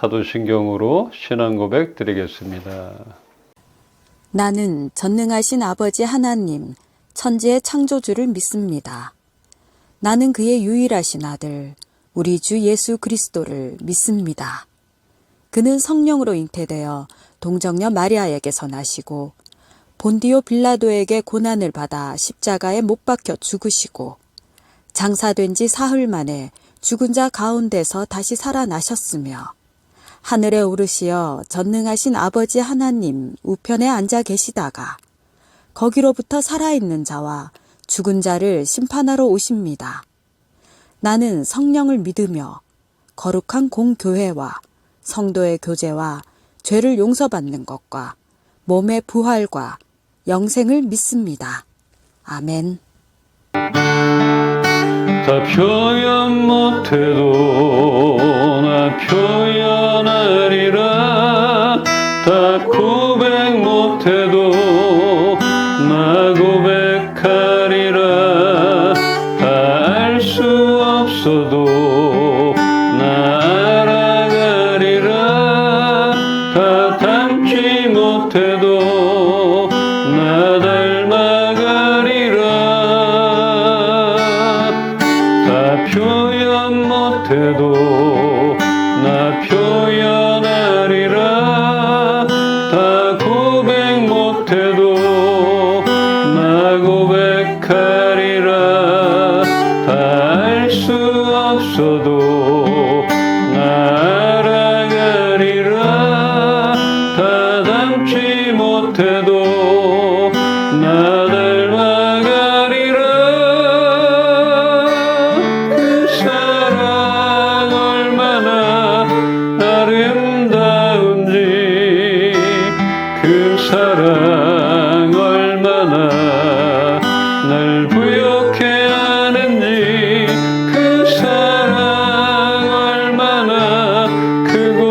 사도신경으로 신앙 고백 드리겠습니다. 나는 전능하신 아버지 하나님, 천지의 창조주를 믿습니다. 나는 그의 유일하신 아들, 우리 주 예수 그리스도를 믿습니다. 그는 성령으로 잉태되어 동정녀 마리아에게서 나시고 본디오 빌라도에게 고난을 받아 십자가에 못 박혀 죽으시고 장사된 지 사흘 만에 죽은 자 가운데서 다시 살아나셨으며 하늘에 오르시어 전능하신 아버지 하나님 우편에 앉아 계시다가 거기로부터 살아있는 자와 죽은 자를 심판하러 오십니다. 나는 성령을 믿으며 거룩한 공교회와 성도의 교제와 죄를 용서받는 것과 몸의 부활과 영생을 믿습니다. 아멘. 다 표현 못해도 나 표현하리라. 다 고백 못해도 나 고백하리라. 다 알 수 없어도 나 알아가리라. 다 닮지 못해도 나 닮아가리라. 다 표현 못해도 나 표현하리라. 다 고백 못해도 나 고백하리라. 다 알 수 없어도 나 알아가리라. 다 닮지 못해도 나 닮아가리라. 그 사랑 얼마나 아름다운지, 그 사랑 얼마나 날 부욕해 하는지, 그 사랑 얼마나 크고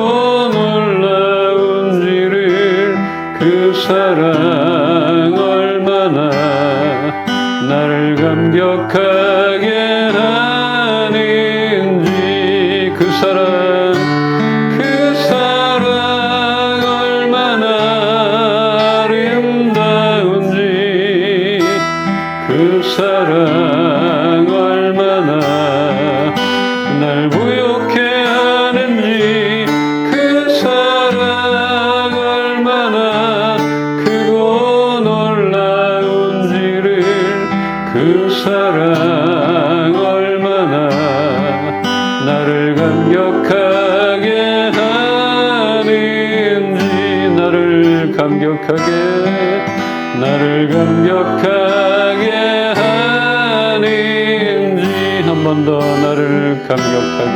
놀라운지를, 그 사랑 얼마나 나를 감격하게 하는지, 그 사랑 얼마나 아름다운지, 그 사랑 얼마나 날 부욕해 하는지, 그 사랑 얼마나 크고 놀라운지를, 그 사랑 얼마나 나를 감격하게 하는지, 나를 감격하게 하는지, 한 번 더 나를 감격하게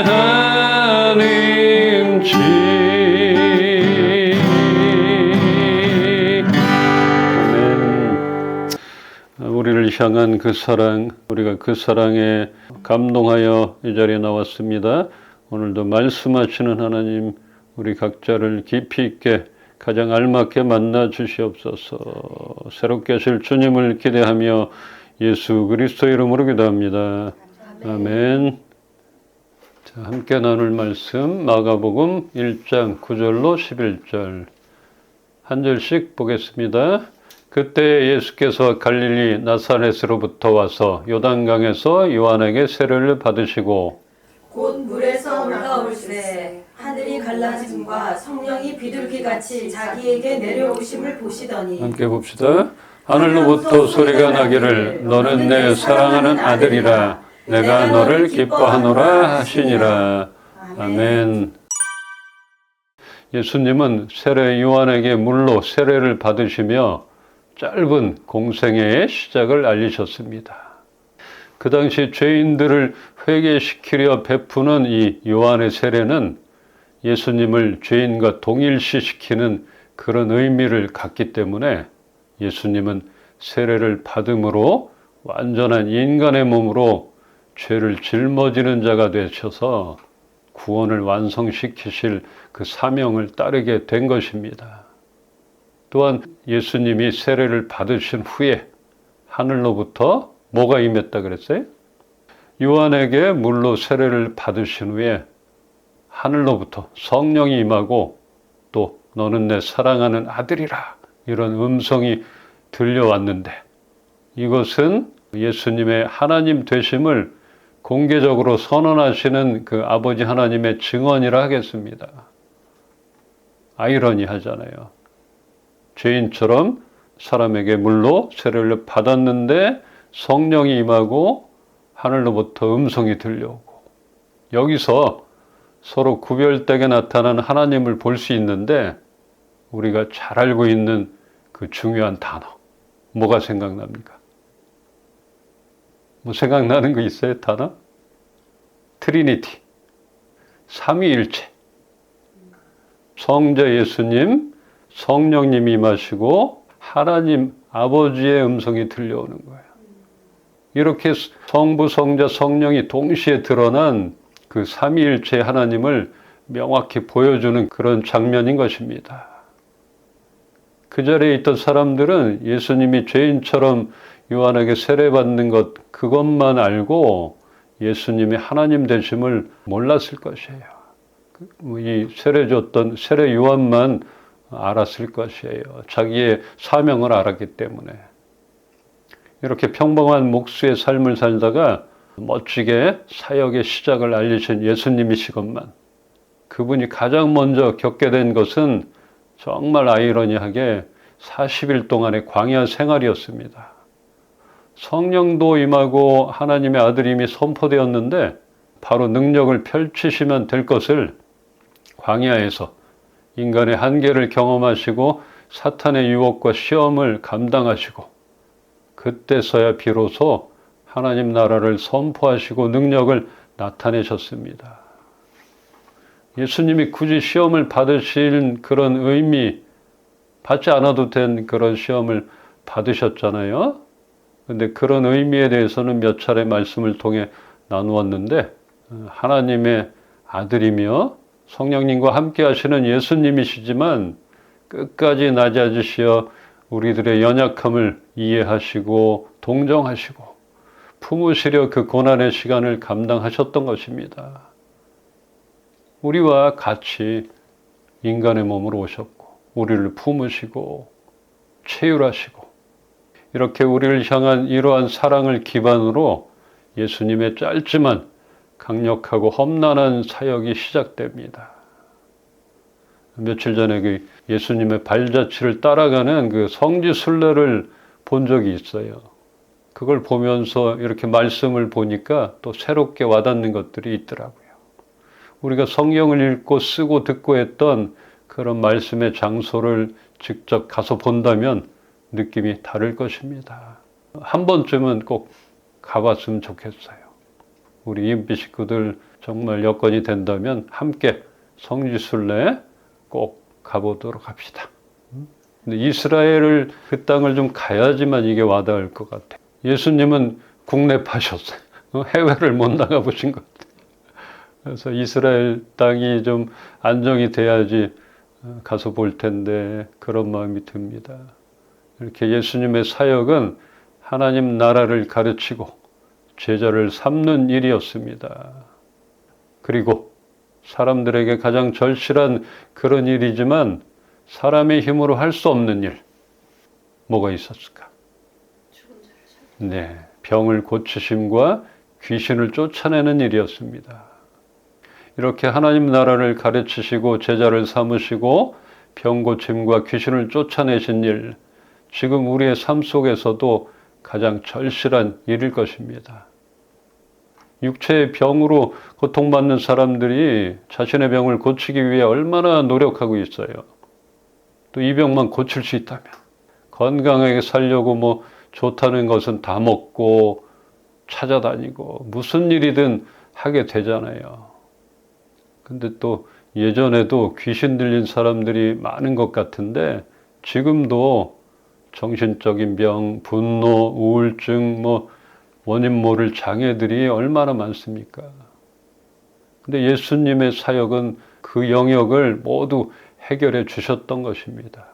하는지. 아멘. 우리를 향한 그 사랑, 우리가 그 사랑에 감동하여 이 자리에 나왔습니다. 오늘도 말씀하시는 하나님, 우리 각자를 깊이 있게 가장 알맞게 만나 주시옵소서. 새롭게 하실 주님을 기대하며 예수 그리스도 이름으로 기도합니다. 아멘. 자, 함께 나눌 말씀 마가복음 1장 9절로 11절 한 절씩 보겠습니다. 그때 예수께서 갈릴리 나사렛으로부터 와서 요단강에서 요한에게 세례를 받으시고 곧 물에서 올라오시되 하늘이 갈라짐과 성령이 비둘기같이 자기에게 내려오심을 보시더니, 함께 봅시다. 하늘로부터 소리가 나기를 너는 내 사랑하는 아들이라 내가 너를 기뻐하노라 하시니라. 아멘. 예수님은 세례 요한에게 물로 세례를 받으시며 짧은 공생애의 시작을 알리셨습니다. 그 당시 죄인들을 회개시키려 베푸는 이 요한의 세례는 예수님을 죄인과 동일시시키는 그런 의미를 갖기 때문에 예수님은 세례를 받음으로 완전한 인간의 몸으로 죄를 짊어지는 자가 되셔서 구원을 완성시키실 그 사명을 따르게 된 것입니다. 또한 예수님이 세례를 받으신 후에 하늘로부터 뭐가 임했다 그랬어요? 요한에게 물로 세례를 받으신 후에 하늘로부터 성령이 임하고 또 너는 내 사랑하는 아들이라 이런 음성이 들려왔는데 이것은 예수님의 하나님 되심을 공개적으로 선언하시는 그 아버지 하나님의 증언이라 하겠습니다. 아이러니하잖아요. 죄인처럼 사람에게 물로 세례를 받았는데 성령이 임하고 하늘로부터 음성이 들려오고 여기서 서로 구별되게 나타난 하나님을 볼 수 있는데 우리가 잘 알고 있는 그 중요한 단어 뭐가 생각납니까? 뭐 생각나는 거 있어요? 단어? 트리니티 삼위일체 성자 예수님 성령님이 임하시고 하나님 아버지의 음성이 들려오는 거예요. 이렇게 성부 성자 성령이 동시에 드러난 그 삼위일체 하나님을 명확히 보여주는 그런 장면인 것입니다. 그 자리에 있던 사람들은 예수님이 죄인처럼 요한에게 세례받는 것 그것만 알고 예수님이 하나님 되심을 몰랐을 것이에요. 이 세례 줬던 세례 요한만 알았을 것이에요. 자기의 사명을 알았기 때문에. 이렇게 평범한 목수의 삶을 살다가 멋지게 사역의 시작을 알리신 예수님이시건만 그분이 가장 먼저 겪게 된 것은 정말 아이러니하게 40일 동안의 광야 생활이었습니다. 성령도 임하고 하나님의 아들임이 선포되었는데 바로 능력을 펼치시면 될 것을 광야에서 인간의 한계를 경험하시고 사탄의 유혹과 시험을 감당하시고 그때서야 비로소 하나님 나라를 선포하시고 능력을 나타내셨습니다. 예수님이 굳이 시험을 받으실 그런 의미, 받지 않아도 된 그런 시험을 받으셨잖아요. 그런데 그런 의미에 대해서는 몇 차례 말씀을 통해 나누었는데 하나님의 아들이며 성령님과 함께 하시는 예수님이시지만 끝까지 낮아지시어 우리들의 연약함을 이해하시고 동정하시고 품으시려 그 고난의 시간을 감당하셨던 것입니다. 우리와 같이 인간의 몸으로 오셨고 우리를 품으시고 체휼하시고 이렇게 우리를 향한 이러한 사랑을 기반으로 예수님의 짧지만 강력하고 험난한 사역이 시작됩니다. 며칠 전에 그 예수님의 발자취를 따라가는 그 성지순례를 본 적이 있어요. 그걸 보면서 이렇게 말씀을 보니까 또 새롭게 와닿는 것들이 있더라고요. 우리가 성경을 읽고 쓰고 듣고 했던 그런 말씀의 장소를 직접 가서 본다면 느낌이 다를 것입니다. 한 번쯤은 꼭 가봤으면 좋겠어요. 우리 EMB 식구들 정말 여건이 된다면 함께 성지순례 꼭 가보도록 합시다. 근데 이스라엘을 그 땅을 좀 가야지만 이게 와닿을 것 같아요. 예수님은 국내파셨어요. 해외를 못 나가보신 것 같아요. 그래서 이스라엘 땅이 좀 안정이 돼야지 가서 볼 텐데 그런 마음이 듭니다. 이렇게 예수님의 사역은 하나님 나라를 가르치고 제자를 삼는 일이었습니다. 그리고 사람들에게 가장 절실한 그런 일이지만 사람의 힘으로 할 수 없는 일 뭐가 있었을까? 네, 병을 고치심과 귀신을 쫓아내는 일이었습니다. 이렇게 하나님 나라를 가르치시고 제자를 삼으시고 병 고침과 귀신을 쫓아내신 일, 지금 우리의 삶 속에서도 가장 절실한 일일 것입니다. 육체의 병으로 고통받는 사람들이 자신의 병을 고치기 위해 얼마나 노력하고 있어요. 또 이 병만 고칠 수 있다면 건강하게 살려고 뭐 좋다는 것은 다 먹고 찾아다니고 무슨 일이든 하게 되잖아요. 근데 또 예전에도 귀신 들린 사람들이 많은 것 같은데 지금도 정신적인 병, 분노, 우울증, 뭐 원인 모를 장애들이 얼마나 많습니까? 근데 예수님의 사역은 그 영역을 모두 해결해 주셨던 것입니다.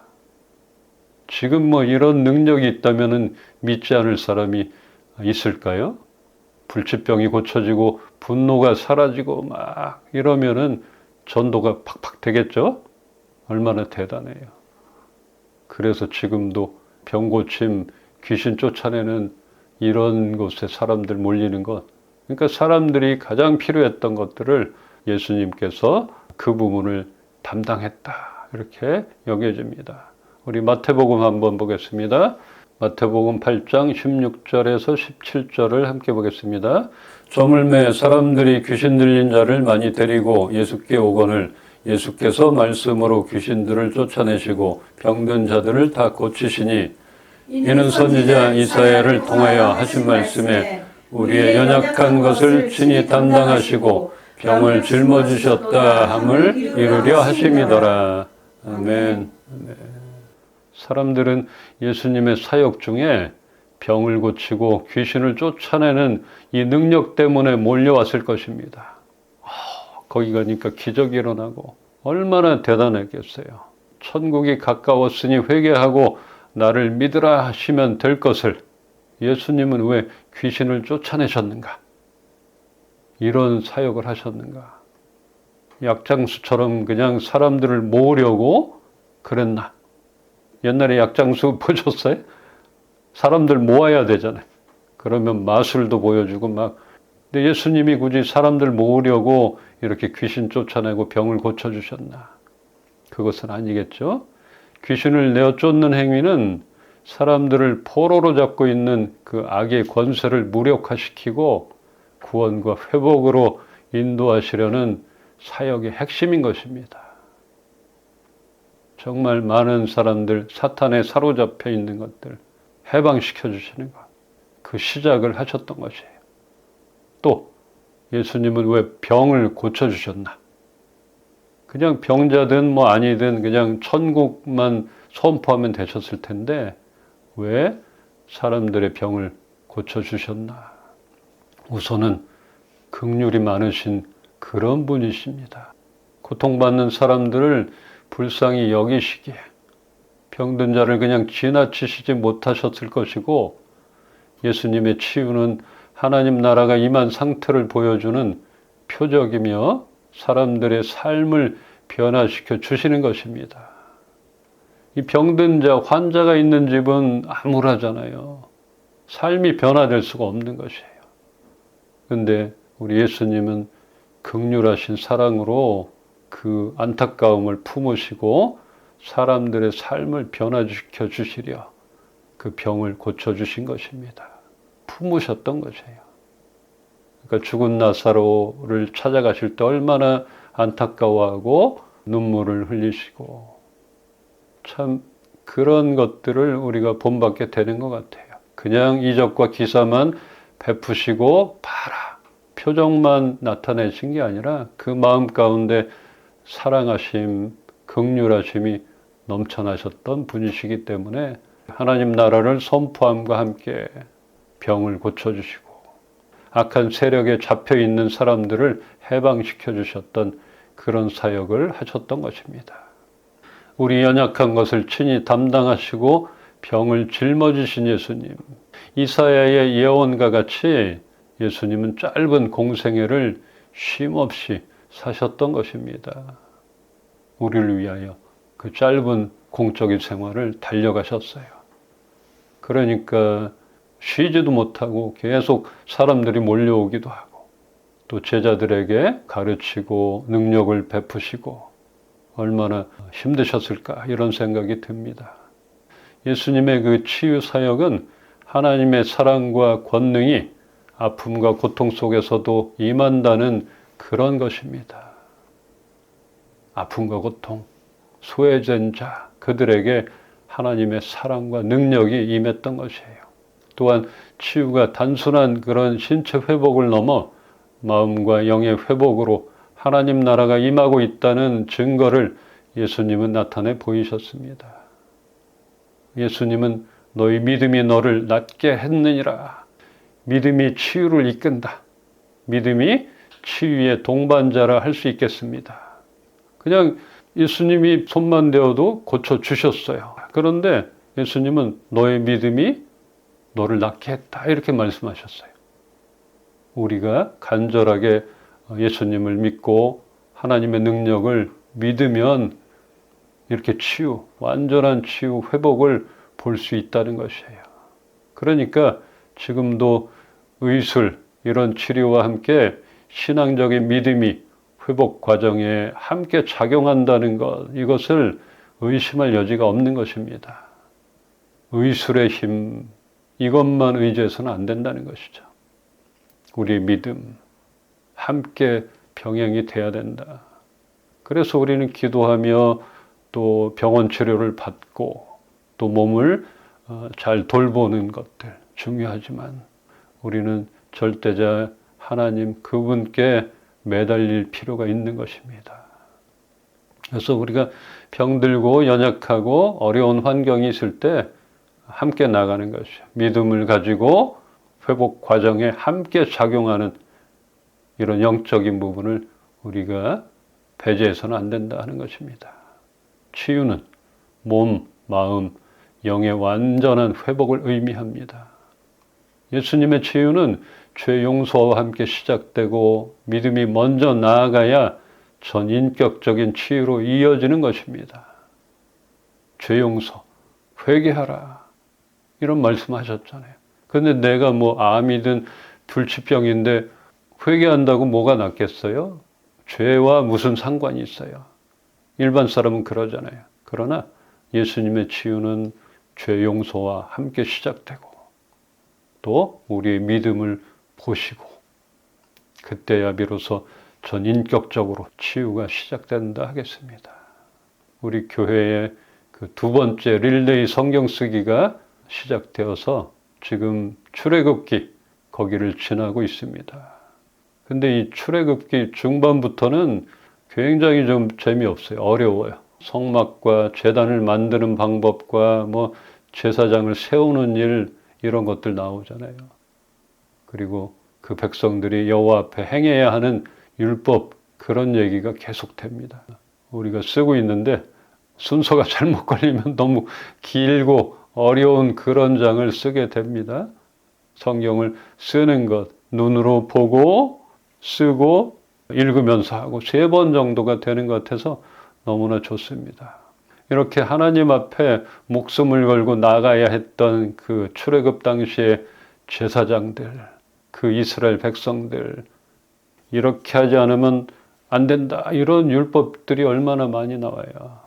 지금 뭐 이런 능력이 있다면 믿지 않을 사람이 있을까요? 불치병이 고쳐지고 분노가 사라지고 막 이러면은 전도가 팍팍 되겠죠? 얼마나 대단해요. 그래서 지금도 병고침, 귀신 쫓아내는 이런 곳에 사람들 몰리는 것. 그러니까 사람들이 가장 필요했던 것들을 예수님께서 그 부분을 담당했다. 이렇게 여겨집니다. 우리 마태복음 한번 보겠습니다. 마태복음 8장 16절에서 17절을 함께 보겠습니다. 저물매 사람들이 귀신 들린 자를 많이 데리고 예수께 오거늘 예수께서 말씀으로 귀신들을 쫓아내시고 병든 자들을 다 고치시니 이는 선지자 이사야를 통하여 하신 말씀에 우리의 연약한 것을 친히 담당하시고 병을 짊어지셨다 함을 이루려 하심이더라. 아멘. 사람들은 예수님의 사역 중에 병을 고치고 귀신을 쫓아내는 이 능력 때문에 몰려왔을 것입니다. 거기 가니까 기적이 일어나고 얼마나 대단했겠어요. 천국이 가까웠으니 회개하고 나를 믿으라 하시면 될 것을 예수님은 왜 귀신을 쫓아내셨는가? 이런 사역을 하셨는가? 약장수처럼 그냥 사람들을 모으려고 그랬나? 옛날에 약장수 보셨어요? 사람들 모아야 되잖아요. 그러면 마술도 보여주고 막. 근데 예수님이 굳이 사람들 모으려고 이렇게 귀신 쫓아내고 병을 고쳐주셨나? 그것은 아니겠죠? 귀신을 내어 쫓는 행위는 사람들을 포로로 잡고 있는 그 악의 권세를 무력화시키고 구원과 회복으로 인도하시려는 사역의 핵심인 것입니다. 정말 많은 사람들 사탄에 사로잡혀 있는 것들 해방시켜 주시는 것. 그 시작을 하셨던 것이에요. 또 예수님은 왜 병을 고쳐주셨나? 그냥 병자든 뭐 아니든 그냥 천국만 선포하면 되셨을 텐데 왜 사람들의 병을 고쳐주셨나? 우선은 긍휼이 많으신 그런 분이십니다. 고통받는 사람들을 불쌍히 여기시기에 병든 자를 그냥 지나치시지 못하셨을 것이고 예수님의 치유는 하나님 나라가 임한 상태를 보여주는 표적이며 사람들의 삶을 변화시켜 주시는 것입니다. 이 병든 자, 환자가 있는 집은 암울하잖아요. 삶이 변화될 수가 없는 것이에요. 그런데 우리 예수님은 긍휼하신 사랑으로 그 안타까움을 품으시고 사람들의 삶을 변화시켜 주시려 그 병을 고쳐주신 것입니다. 품으셨던 것이에요. 그러니까 죽은 나사로를 찾아가실 때 얼마나 안타까워하고 눈물을 흘리시고 참 그런 것들을 우리가 본받게 되는 것 같아요. 그냥 이적과 기사만 베푸시고 봐라 표정만 나타내신 게 아니라 그 마음 가운데 사랑하심, 긍휼하심이 넘쳐나셨던 분이시기 때문에 하나님 나라를 선포함과 함께 병을 고쳐주시고 악한 세력에 잡혀있는 사람들을 해방시켜 주셨던 그런 사역을 하셨던 것입니다. 우리 연약한 것을 친히 담당하시고 병을 짊어지신 예수님, 이사야의 예언과 같이 예수님은 짧은 공생애를 쉼없이 사셨던 것입니다. 우리를 위하여 그 짧은 공적인 생활을 달려가셨어요. 그러니까 쉬지도 못하고 계속 사람들이 몰려오기도 하고 또 제자들에게 가르치고 능력을 베푸시고 얼마나 힘드셨을까 이런 생각이 듭니다. 예수님의 그 치유 사역은 하나님의 사랑과 권능이 아픔과 고통 속에서도 임한다는 그런 것입니다. 아픔과 고통, 소외된 자, 그들에게 하나님의 사랑과 능력이 임했던 것이에요. 또한 치유가 단순한 그런 신체 회복을 넘어 마음과 영의 회복으로 하나님 나라가 임하고 있다는 증거를 예수님은 나타내 보이셨습니다. 예수님은 너희 믿음이 너를 낫게 했느니라. 믿음이 치유를 이끈다. 믿음이 치유의 동반자라 할 수 있겠습니다. 그냥 예수님이 손만 대어도 고쳐주셨어요. 그런데 예수님은 너의 믿음이 너를 낫게 했다. 이렇게 말씀하셨어요. 우리가 간절하게 예수님을 믿고 하나님의 능력을 믿으면 이렇게 완전한 치유, 회복을 볼 수 있다는 것이에요. 그러니까 지금도 의술, 이런 치료와 함께 신앙적인 믿음이 회복 과정에 함께 작용한다는 것, 이것을 의심할 여지가 없는 것입니다. 의술의 힘, 이것만 의지해서는 안 된다는 것이죠. 우리의 믿음, 함께 병행이 돼야 된다. 그래서 우리는 기도하며 또 병원 치료를 받고 또 몸을 잘 돌보는 것들 중요하지만 우리는 절대자 하나님 그분께 매달릴 필요가 있는 것입니다. 그래서 우리가 병들고 연약하고 어려운 환경이 있을 때 함께 나가는 것이죠. 믿음을 가지고 회복 과정에 함께 작용하는 이런 영적인 부분을 우리가 배제해서는 안 된다 하는 것입니다. 치유는 몸, 마음, 영의 완전한 회복을 의미합니다. 예수님의 치유는 죄 용서와 함께 시작되고 믿음이 먼저 나아가야 전인격적인 치유로 이어지는 것입니다. 죄 용서, 회개하라 이런 말씀하셨잖아요. 그런데 내가 암이든 불치병인데 회개한다고 뭐가 낫겠어요? 죄와 무슨 상관이 있어요? 일반 사람은 그러잖아요. 그러나 예수님의 치유는 죄 용서와 함께 시작되고 또 우리의 믿음을 보시고 그때야 비로소 전인격적으로 치유가 시작된다 하겠습니다. 우리 교회의 그 두 번째 릴레이 성경 쓰기가 시작되어서 지금 출애굽기 거기를 지나고 있습니다. 근데 이 출애굽기 중반부터는 굉장히 좀 재미없어요. 어려워요. 성막과 제단을 만드는 방법과 제사장을 세우는 일 이런 것들 나오잖아요. 그리고 그 백성들이 여호와 앞에 행해야 하는 율법 그런 얘기가 계속됩니다. 우리가 쓰고 있는데 순서가 잘못 걸리면 너무 길고 어려운 그런 장을 쓰게 됩니다. 성경을 쓰는 것, 눈으로 보고 쓰고 읽으면서 하고 3번 정도가 되는 것 같아서 너무나 좋습니다. 이렇게 하나님 앞에 목숨을 걸고 나가야 했던 그 출애굽 당시의 제사장들, 그 이스라엘 백성들, 이렇게 하지 않으면 안 된다. 이런 율법들이 얼마나 많이 나와요.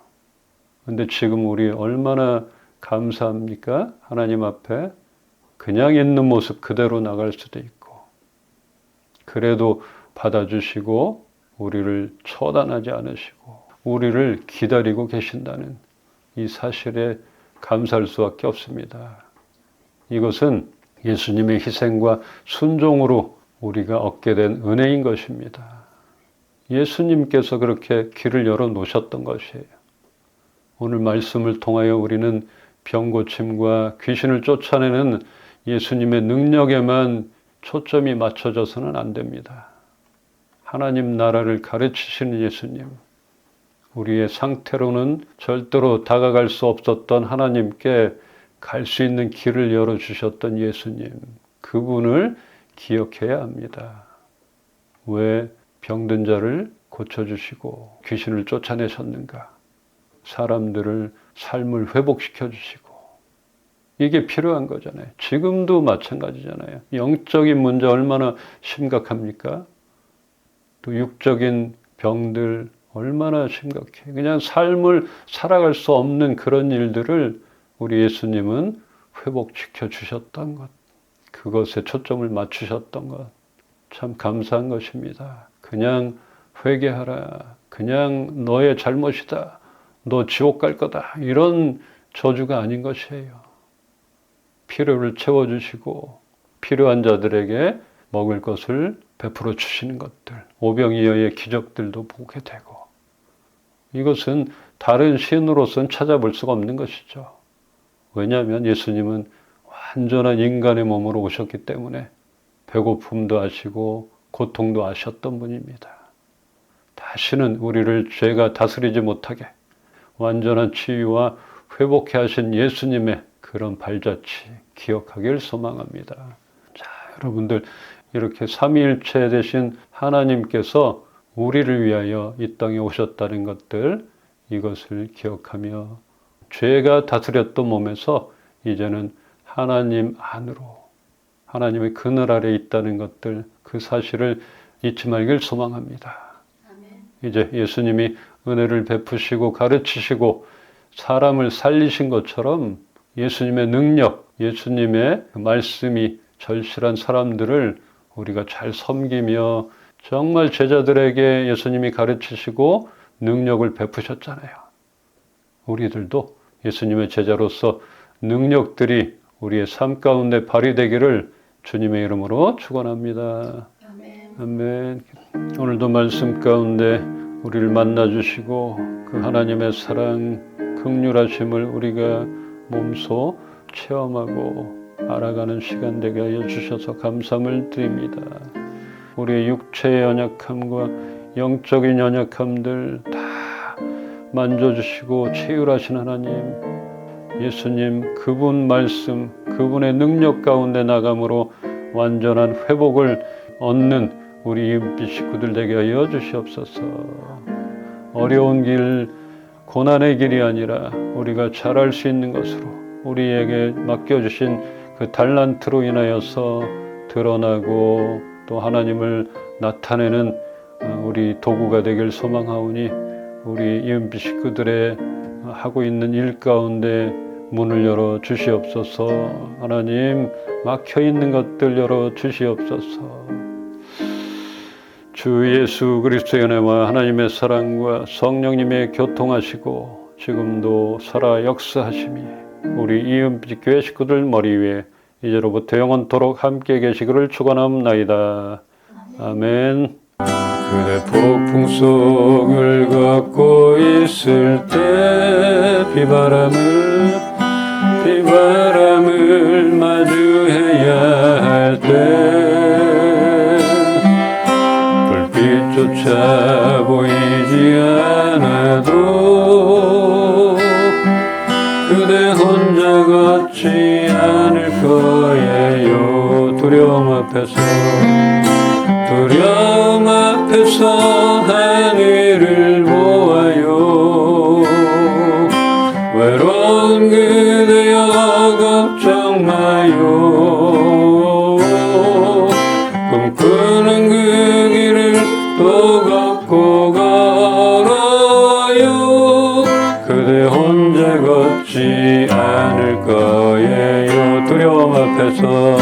근데 지금 우리 얼마나 감사합니까? 하나님 앞에 그냥 있는 모습 그대로 나갈 수도 있고 그래도 받아주시고 우리를 처단하지 않으시고 우리를 기다리고 계신다는 이 사실에 감사할 수밖에 없습니다. 이것은 예수님의 희생과 순종으로 우리가 얻게 된 은혜인 것입니다. 예수님께서 그렇게 길을 열어 놓으셨던 것이에요. 오늘 말씀을 통하여 우리는 병고침과 귀신을 쫓아내는 예수님의 능력에만 초점이 맞춰져서는 안 됩니다. 하나님 나라를 가르치시는 예수님, 우리의 상태로는 절대로 다가갈 수 없었던 하나님께 갈 수 있는 길을 열어주셨던 예수님, 그분을 기억해야 합니다. 왜 병든 자를 고쳐주시고 귀신을 쫓아내셨는가? 사람들을 삶을 회복시켜 주시고 이게 필요한 거잖아요. 지금도 마찬가지잖아요. 영적인 문제 얼마나 심각합니까? 또 육적인 병들 얼마나 심각해. 그냥 삶을 살아갈 수 없는 그런 일들을 우리 예수님은 회복시켜 주셨던 것. 그것에 초점을 맞추셨던 것. 참 감사한 것입니다. 그냥 회개하라. 그냥 너의 잘못이다. 너 지옥 갈 거다. 이런 저주가 아닌 것이에요. 필요를 채워주시고 필요한 자들에게 먹을 것을 베풀어 주시는 것들. 오병이어의 기적들도 보게 되고 이것은 다른 신으로서는 찾아볼 수가 없는 것이죠. 왜냐하면 예수님은 완전한 인간의 몸으로 오셨기 때문에 배고픔도 아시고 고통도 아셨던 분입니다. 다시는 우리를 죄가 다스리지 못하게 완전한 치유와 회복해 하신 예수님의 그런 발자취 기억하길 소망합니다. 자, 여러분들 이렇게 삼위일체 되신 하나님께서 우리를 위하여 이 땅에 오셨다는 것들, 이것을 기억하며 죄가 다스렸던 몸에서 이제는 하나님 안으로, 하나님의 그늘 아래 있다는 것들, 그 사실을 잊지 말길 소망합니다. 이제 예수님이 은혜를 베푸시고 가르치시고 사람을 살리신 것처럼 예수님의 능력, 예수님의 그 말씀이 절실한 사람들을 우리가 잘 섬기며 정말 제자들에게 예수님이 가르치시고 능력을 베푸셨잖아요. 우리들도 예수님의 제자로서 능력들이 우리의 삶 가운데 발휘되기를 주님의 이름으로 축원합니다. 아멘. 오늘도 말씀 가운데 우리를 만나주시고 그 하나님의 사랑, 긍휼하심을 우리가 몸소 체험하고 알아가는 시간 되게 하여 주셔서 감사함을 드립니다. 우리의 육체의 연약함과 영적인 연약함들 다 만져주시고 치유하신 하나님, 예수님 그분 말씀, 그분의 능력 가운데 나감으로 완전한 회복을 얻는 우리 이은빛 식구들 되게 하여 주시옵소서. 어려운 길, 고난의 길이 아니라 우리가 잘할 수 있는 것으로 우리에게 맡겨주신 그 달란트로 인하여서 드러나고 또 하나님을 나타내는 우리 도구가 되길 소망하오니 우리 이은빛 식구들의 하고 있는 일 가운데 문을 열어 주시옵소서. 하나님 막혀 있는 것들 열어 주시옵소서. 주 예수 그리스도의 은혜와 하나님의 사랑과 성령님의 교통하시고 지금도 살아 역사하심이 우리 이은빛 교회 식구들 머리 위에 이제로부터 영원토록 함께 계시기를 축원합나이다. 아멘. 그대 폭풍 속을 걷고 있을 때 비바람을 마주해야 할 때 불빛조차 보이지 않아도 그대 혼자 걷지 않을 거예요. 두려움 앞에서 하늘을 보아요. 외로운 그대여 걱정 마요. 꿈꾸는 그 길을 또 걷고 걸어요. 그대 혼자 걷지 않을 거예요. 두려움 앞에서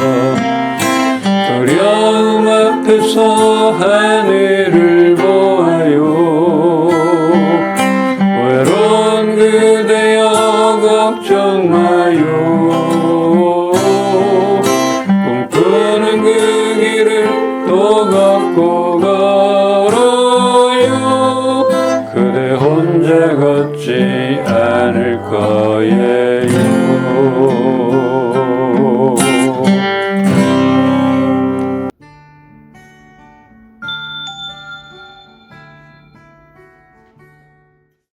하늘을 보아요. 외로운 그대여 걱정 마요. 꿈꾸는 그 길을 또 걷고 걸어요. 그대 혼자 걷지 않을 거예요.